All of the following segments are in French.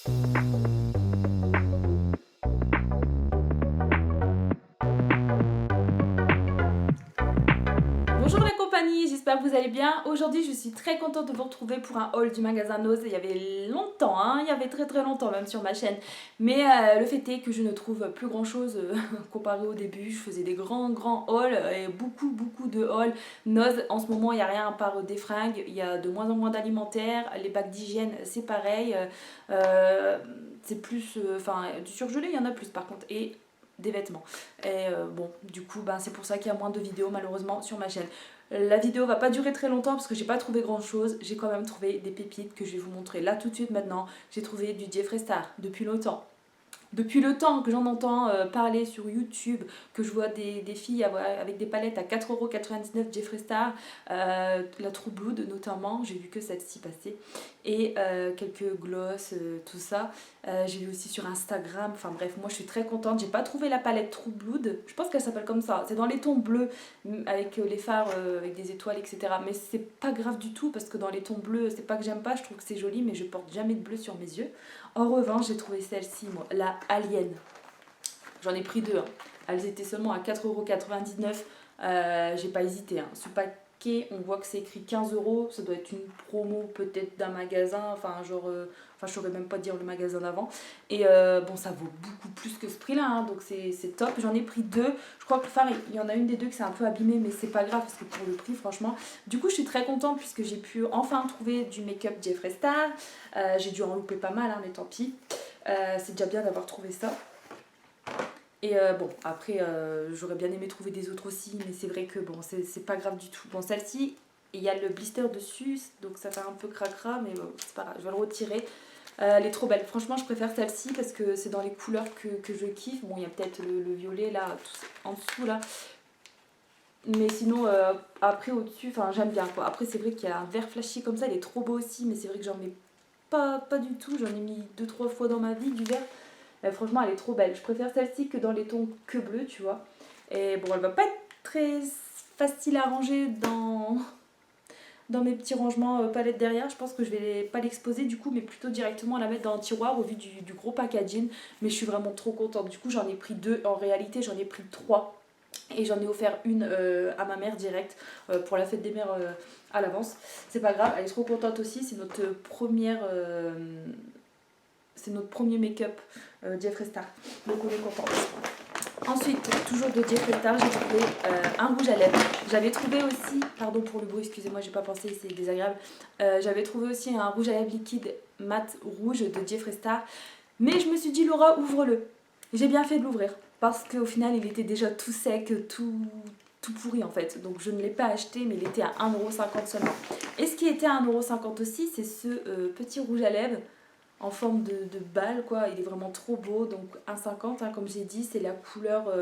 Bonjour la compagnie, j'espère que vous allez bien. Aujourd'hui je suis très contente de vous retrouver pour un haul du magasin Nose. Il y avait longtemps, il y avait très longtemps même sur ma chaîne. Mais le fait est que je ne trouve plus grand chose comparé au début. Je faisais des grands hauls et beaucoup de hauls. Nose en ce moment il n'y a rien à part des fringues. Il y a de moins en moins d'alimentaire. Les bacs d'hygiène c'est pareil. C'est plus, du surgelé il y en a plus par contre. Et des vêtements. Et bon, du coup, c'est pour ça qu'il y a moins de vidéos malheureusement sur ma chaîne. La vidéo va pas durer très longtemps parce que j'ai pas trouvé grand chose. J'ai quand même trouvé des pépites que je vais vous montrer là tout de suite maintenant. J'ai trouvé du Jeffree Star depuis longtemps. Depuis le temps que j'en entends parler sur YouTube, que je vois des filles avec des palettes à 4,99€ Jeffree Star, la True Blood notamment, j'ai vu que celle-ci passer, et quelques gloss, tout ça. J'ai vu aussi sur Instagram, enfin bref, moi je suis très contente. J'ai pas trouvé la palette True Blood, je pense qu'elle s'appelle comme ça, c'est dans les tons bleus, avec les fards, avec des étoiles, etc. Mais c'est pas grave du tout parce que dans les tons bleus, c'est pas que j'aime pas, je trouve que c'est joli, mais je porte jamais de bleu sur mes yeux. En revanche, j'ai trouvé celle-ci, moi, la Alien. J'en ai pris deux. Elles étaient seulement à 4,99€. J'ai pas hésité. Ce paquet, on voit que c'est écrit 15€. Ça doit être une promo peut-être d'un magasin. Je saurais même pas dire le magasin d'avant. Et bon, ça vaut beaucoup plus que ce prix-là. Donc c'est top. J'en ai pris deux. Je crois que le phare, il y en a une des deux qui s'est un peu abîmée. Mais c'est pas grave parce que pour le prix, franchement. Du coup, je suis très contente puisque j'ai pu enfin trouver du make-up Jeffree Star. J'ai dû en louper pas mal, mais tant pis. C'est déjà bien d'avoir trouvé ça. Et bon, après, j'aurais bien aimé trouver des autres aussi, mais c'est vrai que bon, c'est pas grave du tout. Bon, celle-ci, il y a le blister dessus, donc ça fait un peu cracra, mais bon, c'est pas grave, je vais le retirer. Elle est trop belle, franchement, je préfère celle-ci parce que c'est dans les couleurs que je kiffe. Bon, il y a peut-être le violet là, en dessous là. Mais sinon, après, au-dessus, j'aime bien quoi. Après, c'est vrai qu'il y a un vert flashy comme ça, il est trop beau aussi, mais c'est vrai que j'en mets pas du tout. J'en ai mis 2-3 fois dans ma vie du vert. Franchement, elle est trop belle. Je préfère celle-ci que dans les tons que bleu, tu vois. Et bon, elle va pas être très facile à ranger dans mes petits rangements palettes derrière. Je pense que je vais pas l'exposer du coup, mais plutôt directement la mettre dans un tiroir au vu du gros packaging. Mais je suis vraiment trop contente. Du coup, j'en ai pris deux. En réalité, j'en ai pris trois. Et j'en ai offert une à ma mère direct pour la fête des mères à l'avance. C'est pas grave, elle est trop contente aussi. C'est notre première. C'est notre premier make-up Jeffree Star. Donc on est content. Ensuite, toujours de Jeffree Star, j'ai trouvé un rouge à lèvres. J'avais trouvé aussi, pardon pour le bruit, excusez-moi, j'ai pas pensé, c'est désagréable. J'avais trouvé aussi un rouge à lèvres liquide mat rouge de Jeffree Star. Mais je me suis dit, Laura, ouvre-le. J'ai bien fait de l'ouvrir. Parce qu'au final, il était déjà tout sec, tout pourri en fait. Donc je ne l'ai pas acheté, mais il était à 1,50€ seulement. Et ce qui était à 1,50€ aussi, c'est ce petit rouge à lèvres en forme de balle quoi, il est vraiment trop beau, donc 1,50 comme j'ai dit, c'est la couleur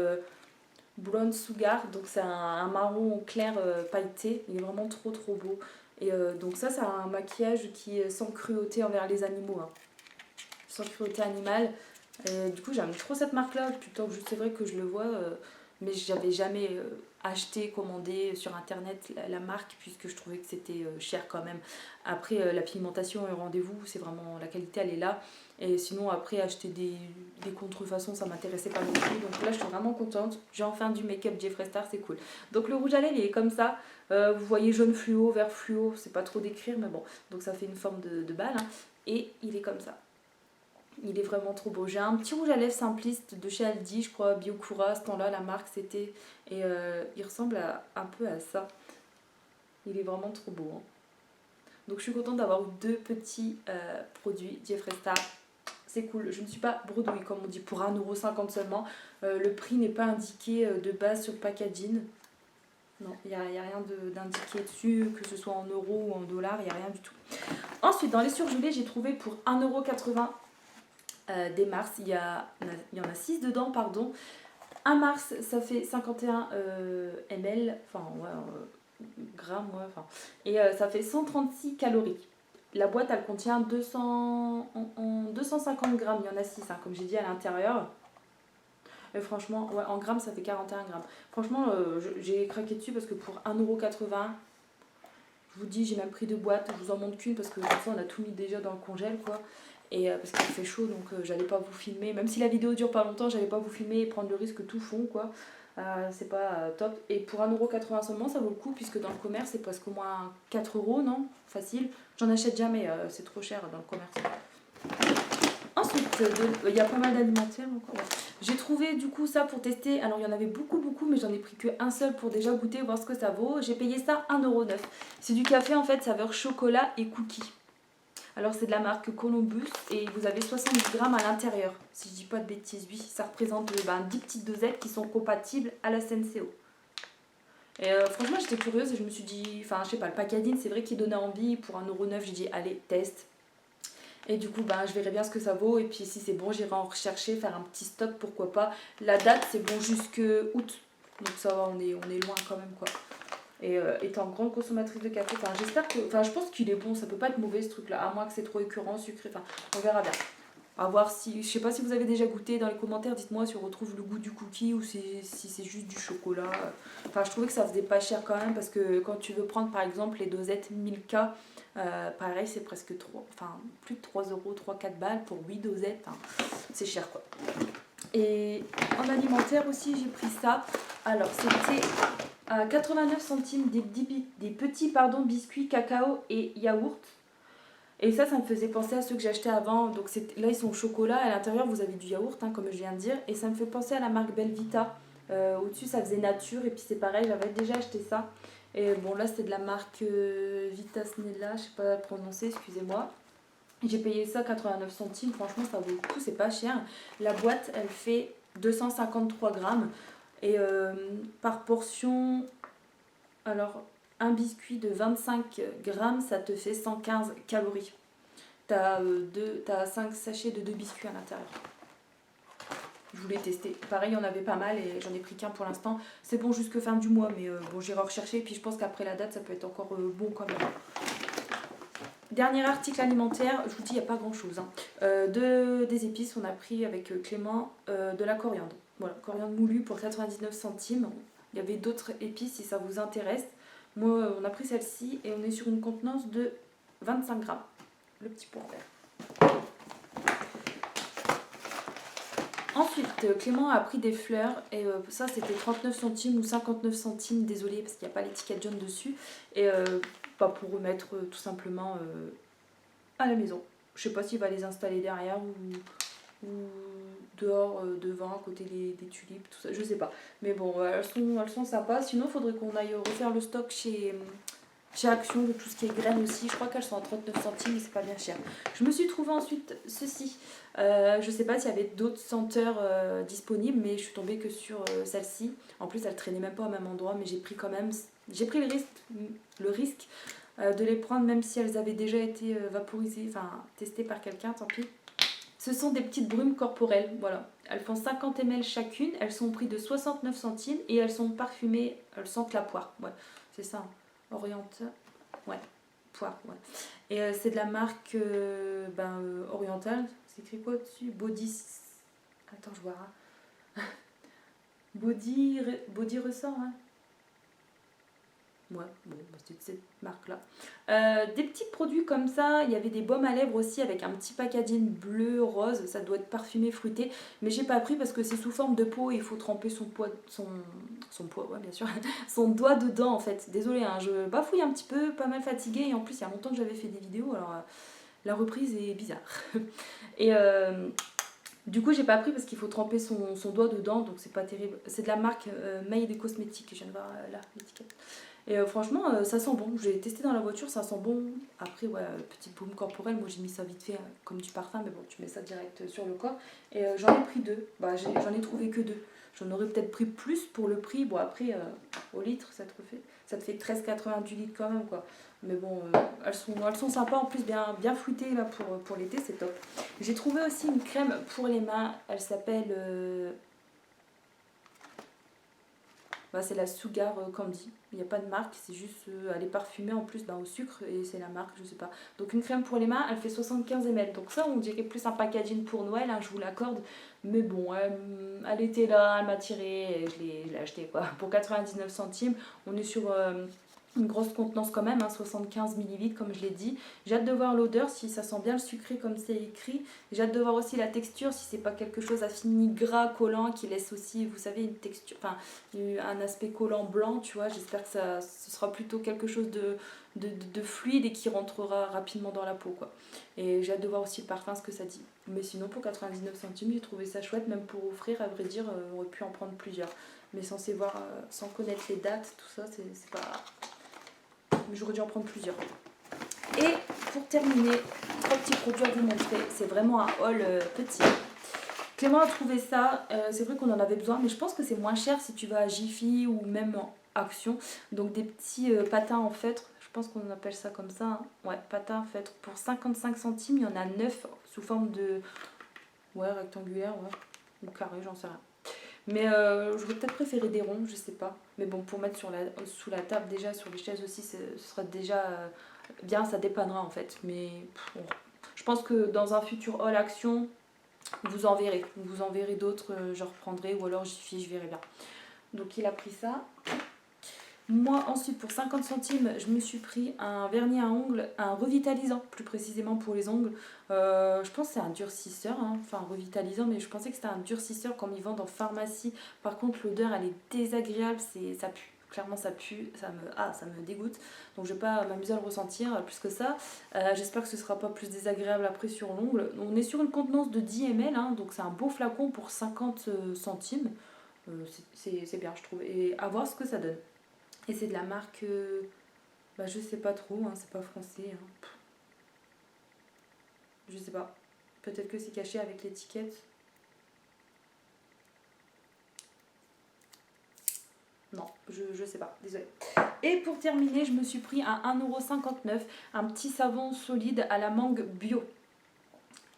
blonde sugar, donc c'est un marron clair pailleté, il est vraiment trop beau. Et donc ça c'est un maquillage qui est sans cruauté envers les animaux, sans cruauté animale. Du coup j'aime trop cette marque là, plutôt que c'est vrai que je le vois, mais j'avais jamais acheté, commandé sur internet la marque puisque je trouvais que c'était cher quand même. Après la pigmentation et le rendez-vous, c'est vraiment, la qualité elle est là. Et sinon après acheter des contrefaçons ça m'intéressait pas non plus. Donc là je suis vraiment contente, j'ai enfin du make-up Jeffree Star, c'est cool. Donc le rouge à lèvres il est comme ça, vous voyez jaune fluo, vert fluo, c'est pas trop décrire mais bon. Donc ça fait une forme de balle et il est comme ça. Il est vraiment trop beau. J'ai un petit rouge à lèvres simpliste de chez Aldi, je crois, Biokura, ce temps-là, la marque c'était. Et il ressemble un peu à ça. Il est vraiment trop beau. Donc je suis contente d'avoir eu deux petits produits Jeffree Star. C'est cool. Je ne suis pas bredouille, comme on dit, pour 1,50€ seulement. Le prix n'est pas indiqué de base sur le packaging. Non, il n'y a rien d'indiqué dessus, que ce soit en euros ou en dollars, il n'y a rien du tout. Ensuite, dans les surgelés, j'ai trouvé pour 1,80€ des Mars, il y en a 6 dedans, pardon. Un Mars, ça fait 51 ml, grammes, et ça fait 136 calories. La boîte, elle contient 250 grammes, il y en a 6, comme j'ai dit à l'intérieur. Et franchement, en grammes, ça fait 41 grammes. Franchement, j'ai craqué dessus parce que pour 1,80€, je vous dis, j'ai même pris deux boîtes, je vous en montre qu'une parce que comme ça, on a tout mis déjà dans le congèle, quoi. Et parce qu'il fait chaud, donc j'allais pas vous filmer. Même si la vidéo dure pas longtemps, j'allais pas vous filmer et prendre le risque que tout fond, quoi. C'est pas top. Et pour 1,80€ seulement, ça vaut le coup, puisque dans le commerce, c'est presque au moins 4€, non? Facile. J'en achète jamais, c'est trop cher dans le commerce. Ensuite, il y a pas mal d'alimentaires encore. Ouais. J'ai trouvé du coup ça pour tester. Alors il y en avait beaucoup, mais j'en ai pris qu'un seul pour déjà goûter, voir ce que ça vaut. J'ai payé ça 1,09€. C'est du café en fait, saveur chocolat et cookies. Alors c'est de la marque Columbus et vous avez 70 grammes à l'intérieur. Si je dis pas de bêtises, oui, ça représente 10 petites dosettes qui sont compatibles à la Senseo. Et franchement j'étais curieuse et je me suis dit, enfin je sais pas, le packaging c'est vrai qu'il donnait envie. Pour 1,09€, j'ai dit allez, teste. Et du coup, je verrai bien ce que ça vaut. Et puis si c'est bon, j'irai en rechercher, faire un petit stock, pourquoi pas. La date, c'est bon jusque août. Donc ça va, on est loin quand même, quoi. Et étant grande consommatrice de café, j'espère que... Enfin, je pense qu'il est bon, ça peut pas être mauvais ce truc-là. À moins que c'est trop écœurant, sucré. Enfin, on verra bien. À voir si... Je sais pas si vous avez déjà goûté dans les commentaires. Dites-moi si on retrouve le goût du cookie ou si c'est juste du chocolat. Enfin, je trouvais que ça faisait pas cher quand même. Parce que quand tu veux prendre, par exemple, les dosettes 1000K... pareil, c'est presque 3, plus de 3€, 3-4 balles pour 8 dosettes. C'est cher quoi. Et en alimentaire aussi, j'ai pris ça. Alors, c'était à 89 centimes des petits biscuits cacao et yaourt. Et ça me faisait penser à ceux que j'achetais avant. Donc là, ils sont au chocolat. À l'intérieur, vous avez du yaourt, comme je viens de dire. Et ça me fait penser à la marque Belvita. Au-dessus, ça faisait nature. Et puis c'est pareil, j'avais déjà acheté ça. Et bon, là, c'était de la marque Vitasnella. Je sais pas prononcer, excusez-moi. J'ai payé ça 89 centimes. Franchement, ça vaut le coup, c'est pas cher. La boîte, elle fait 253 grammes. Et par portion... Alors, un biscuit de 25 grammes, ça te fait 115 calories. T'as 5 sachets de 2 biscuits à l'intérieur. Je voulais tester. Pareil, il y en avait pas mal et j'en ai pris qu'un pour l'instant. C'est bon jusque fin du mois, mais bon, j'irai rechercher. Et puis je pense qu'après la date, ça peut être encore bon quand même. Dernier article alimentaire, je vous dis, il n'y a pas grand chose. Des épices, on a pris avec Clément de la coriandre. Voilà, coriandre moulue pour 99 centimes. Il y avait d'autres épices si ça vous intéresse. Moi, on a pris celle-ci et on est sur une contenance de 25 grammes. Le petit pot vert. Ensuite, Clément a pris des fleurs et ça c'était 39 centimes ou 59 centimes, désolé parce qu'il n'y a pas l'étiquette jaune dessus. Et pas pour remettre tout simplement à la maison. Je sais pas s'il va les installer derrière ou dehors, devant, à côté des tulipes, tout ça, je sais pas. Mais bon, elles sont sympas. Sinon, il faudrait qu'on aille refaire le stock chez Action de tout ce qui est graines aussi. Je crois qu'elles sont à 39 centimes, mais c'est pas bien cher. Je me suis trouvé ensuite ceci. Je sais pas s'il y avait d'autres senteurs disponibles, mais je suis tombée que sur celle-ci. En plus, elle traînait même pas au même endroit, mais j'ai pris le risque de les prendre, même si elles avaient déjà été vaporisées, testées par quelqu'un, tant pis. Ce sont des petites brumes corporelles, voilà. Elles font 50 ml chacune, elles sont au prix de 69 centimes et elles sont parfumées, elles sentent la poire. Ouais, c'est ça, orientale. Ouais, poire, ouais. Et c'est de la marque orientale, c'est écrit quoi dessus? Body. Attends, je vois. Body ressort, hein. Ouais, bon, c'est de cette marque-là. Des petits produits comme ça, il y avait des baumes à lèvres aussi avec un petit packaging bleu, rose, ça doit être parfumé, fruité, mais j'ai pas pris parce que c'est sous forme de pot et il faut tremper son poids, ouais, bien sûr, son doigt dedans en fait. Désolée, je bafouille un petit peu, pas mal fatiguée et en plus il y a longtemps que j'avais fait des vidéos, alors la reprise est bizarre. Et du coup, j'ai pas pris parce qu'il faut tremper son doigt dedans, donc c'est pas terrible. C'est de la marque Made Cosmetics, je viens de voir là l'étiquette. Et franchement, ça sent bon. J'ai testé dans la voiture, ça sent bon. Après, ouais, petite baume corporelle, moi j'ai mis ça vite fait comme du parfum, mais bon, tu mets ça direct sur le corps. Et j'en ai pris 2. J'en ai trouvé que 2. J'en aurais peut-être pris plus pour le prix. Bon, après, au litre, ça te fait 13,80 du litre quand même, quoi. Mais bon, elles sont sympas, en plus bien fruitées là, pour l'été, c'est top. J'ai trouvé aussi une crème pour les mains, elle s'appelle... c'est la Sugar Candy, il n'y a pas de marque, c'est juste, elle est parfumée en plus au sucre et c'est la marque, je sais pas. Donc une crème pour les mains, elle fait 75 ml, donc ça on dirait plus un packaging pour Noël, je vous l'accorde. Mais bon, elle était là, elle m'a tiré et je l'ai acheté quoi. Pour 99 centimes, on est sur Une grosse contenance quand même, hein, 75 millilitres comme je l'ai dit. J'ai hâte de voir l'odeur, si ça sent bien le sucré comme c'est écrit. J'ai hâte de voir aussi la texture, si c'est pas quelque chose affini, gras, collant, qui laisse aussi, vous savez, une texture, enfin un aspect collant blanc, tu vois. J'espère que ce sera plutôt quelque chose de fluide et qui rentrera rapidement dans la peau, quoi. Et j'ai hâte de voir aussi le parfum, ce que ça dit. Mais sinon, pour 99 centimes, j'ai trouvé ça chouette, même pour offrir, à vrai dire, on aurait pu en prendre plusieurs. Mais sans connaître les dates, tout ça, c'est pas... Mais j'aurais dû en prendre plusieurs. Et pour terminer, 3 petits produits à vous montrer. C'est vraiment un haul petit. Clément a trouvé ça. C'est vrai qu'on en avait besoin, mais je pense que c'est moins cher si tu vas à Jiffy ou même en Action. Donc des petits patins en feutre. Je pense qu'on appelle ça comme ça. Hein. Ouais, patins en feutre. Pour 55 centimes, il y en a 9 sous forme de... Ouais, rectangulaire, ouais. Ou carré, j'en sais rien. Mais j'aurais peut-être préféré des ronds, je sais pas. Mais bon, pour mettre sous la table déjà, sur les chaises aussi, ce sera déjà bien, ça dépannera en fait. Mais bon, je pense que dans un futur haul action, vous en verrez. Vous en verrez d'autres, je reprendrai ou alors je verrai bien. Donc il a pris ça. Moi ensuite pour 50 centimes je me suis pris un vernis à ongles, un revitalisant plus précisément pour les ongles. Je pense que c'est un durcisseur, hein. Enfin revitalisant, mais je pensais que c'était un durcisseur comme ils vendent en pharmacie. Par contre l'odeur elle est désagréable, ça pue. Clairement ça pue, ça me dégoûte. Donc je vais pas m'amuser à le ressentir plus que ça. J'espère que ce sera pas plus désagréable après sur l'ongle. On est sur une contenance de 10 ml, hein, donc c'est un beau flacon pour 50 centimes. C'est bien je trouve. Et à voir ce que ça donne. Et c'est de la marque, bah je sais pas trop, hein, c'est pas français. Hein. Je sais pas. Peut-être que c'est caché avec l'étiquette. Non, je sais pas, désolée. Et pour terminer, je me suis pris à 1,59 €, un petit savon solide à la mangue bio.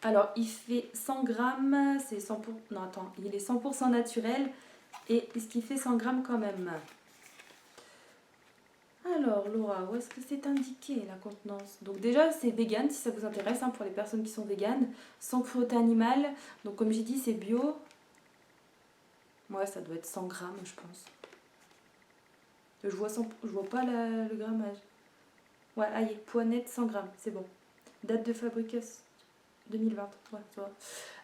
Alors, il fait 100 grammes, c'est 100%... Non, attends, il est 100% naturel. Et est-ce qu'il fait 100 grammes quand même ? Alors Laura, où est-ce que c'est indiqué la contenance? Donc déjà c'est vegan si ça vous intéresse, hein, pour les personnes qui sont véganes, sans cruauté animale. Donc comme j'ai dit c'est bio. Ouais ça doit être 100 grammes je pense. Je vois pas le grammage. Ouais, aïe, poids net 100 grammes, c'est bon. Date de fabrication 2020, ouais ça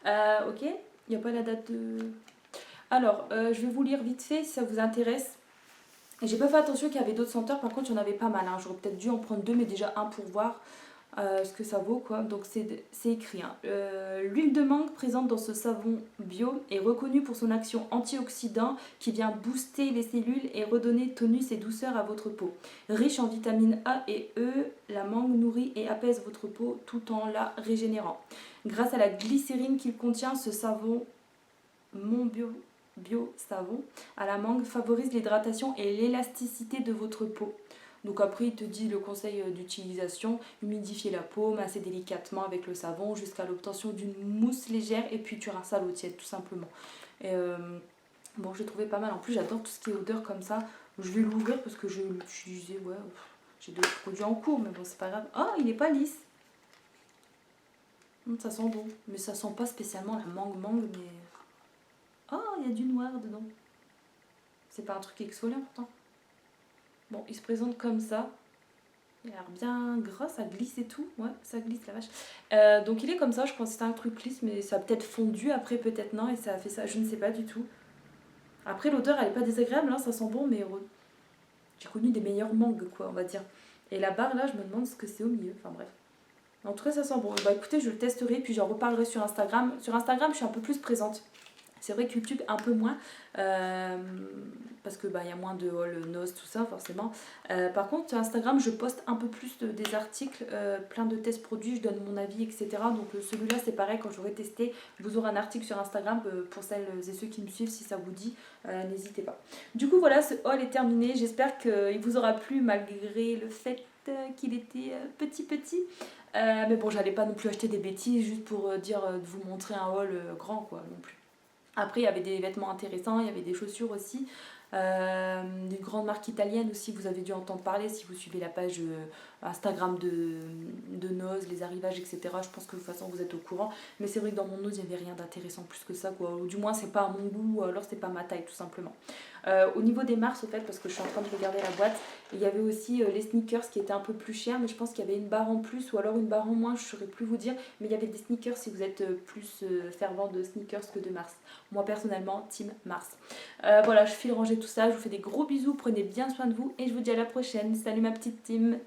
va. Ok, il n'y a pas la date de... Alors je vais vous lire vite fait si ça vous intéresse. J'ai pas fait attention qu'il y avait d'autres senteurs, par contre il y en avait pas mal, hein. J'aurais peut-être dû en prendre 2 mais déjà un pour voir ce que ça vaut quoi. Donc c'est écrit, hein. L'huile de mangue présente dans ce savon bio est reconnue pour son action antioxydant qui vient booster les cellules et redonner tonus et douceur à votre peau. Riche en vitamines A et E, la mangue nourrit et apaise votre peau tout en la régénérant. Grâce à la glycérine qu'il contient, ce savon Mon Bio savon à la mangue favorise l'hydratation et l'élasticité de votre peau. Donc après il te dit le conseil d'utilisation, humidifier la peau, masser délicatement avec le savon jusqu'à l'obtention d'une mousse légère et puis tu rinces à l'eau tiède tout simplement. Et bon j'ai trouvé pas mal, en plus j'adore tout ce qui est odeur comme ça. Je vais l'ouvrir parce que je vais l'utiliser, ouais, j'ai d'autres produits en cours mais bon c'est pas grave. Oh il est pas lisse. Ça sent bon, mais ça sent pas spécialement la mangue mais... Oh, il y a du noir dedans. C'est pas un truc exfoliant pourtant. Bon, il se présente comme ça. Il a l'air bien gras, ça glisse et tout. Ouais, ça glisse la vache. Donc il est comme ça, je pense que c'était un truc lisse, mais ça a peut-être fondu après, peut-être non, et ça a fait ça, je ne sais pas du tout. Après l'odeur elle est pas désagréable, hein, ça sent bon, mais j'ai connu des meilleures mangues quoi, on va dire. Et la barre là, je me demande ce que c'est au milieu, enfin bref. En tout cas ça sent bon. Bah écoutez, je le testerai, puis j'en reparlerai sur Instagram. Sur Instagram, je suis un peu plus présente. C'est vrai que YouTube un peu moins, parce que bah, y a moins de haul, noces, tout ça forcément. Par contre sur Instagram je poste un peu plus des articles, plein de tests produits, je donne mon avis etc. Donc celui-là c'est pareil, quand j'aurai testé, vous aurez un article sur Instagram pour celles et ceux qui me suivent si ça vous dit, n'hésitez pas. Du coup voilà, ce haul est terminé, j'espère qu'il vous aura plu malgré le fait qu'il était petit. Mais bon j'allais pas non plus acheter des bêtises juste pour dire de vous montrer un haul grand quoi non plus. Après, il y avait des vêtements intéressants, il y avait des chaussures aussi. D'une grande marque italienne aussi, vous avez dû entendre parler si vous suivez la page Instagram de Noz, les arrivages, etc. Je pense que de toute façon vous êtes au courant. Mais c'est vrai que dans mon Noz, il n'y avait rien d'intéressant plus que ça, quoi. Ou du moins, c'est pas à mon goût, ou alors c'est pas ma taille, tout simplement. Au niveau des Mars, au fait, parce que je suis en train de regarder la boîte, il y avait aussi les sneakers qui étaient un peu plus chers, mais je pense qu'il y avait une barre en plus ou alors une barre en moins, je ne saurais plus vous dire. Mais il y avait des sneakers si vous êtes plus fervent de sneakers que de Mars. Moi personnellement, team Mars. Voilà, je file ranger tout ça, je vous fais des gros bisous, prenez bien soin de vous et je vous dis à la prochaine. Salut ma petite team!